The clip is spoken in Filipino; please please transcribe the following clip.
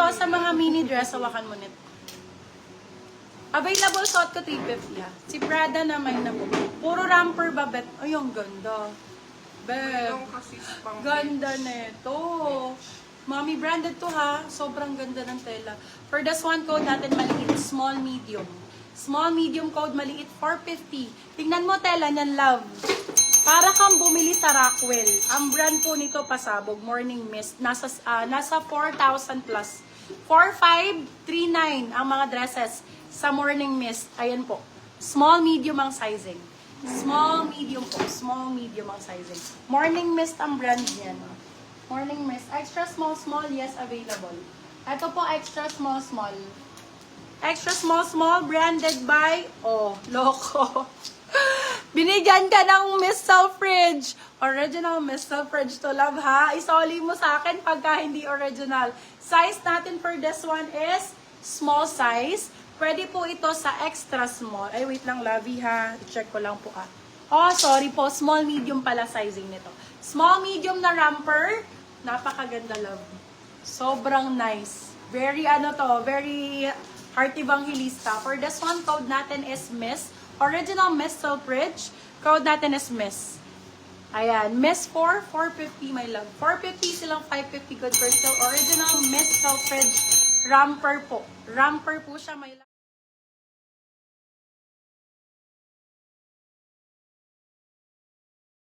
to sa mga mini dress. Hawakan mo nito. Available suot ko 350 ha. Si Prada naman na po. Puro ramper ba, bet? Ay, ang ganda. Bet. Ganda nito. Mommy branded to ha. Sobrang ganda ng tela. For this one code natin maliit, small, medium. Small, medium code, maliit, 450. Tingnan mo tela niyan, love. Para kang bumili sa Rockwell. Ang brand po nito, Pasabog, Morning Mist. Nasa 4,000 plus. 4,539 ang mga dresses sa Morning Mist. Ayan po. Small, medium ang sizing. Small, medium po. Small, medium ang sizing. Morning Mist ang brand niyan. Morning Mist. Extra small, small, yes, available. Ito po, extra small, small. Extra small, small, branded by, oh, loko. Binigyan ka ng Miss Selfridge. Original Miss Selfridge to, love, ha? Isoli mo sa akin pagka hindi original. Size natin for this one is small size. Pwede po ito sa extra small. Ay, wait lang, lovey, ha? I-check ko lang po, ah. Oh, sorry po. Small, medium pala sizing nito. Small, medium na romper. Napakaganda, love. Sobrang nice. Very, very heart evangelista. For this one, code natin is Miss. Original Miss Selfridge. Code natin is Miss. Ayan. Miss 450, my love. 450 silang 550 good for still. Original Miss Selfridge. Romper po. Romper po siya, my love.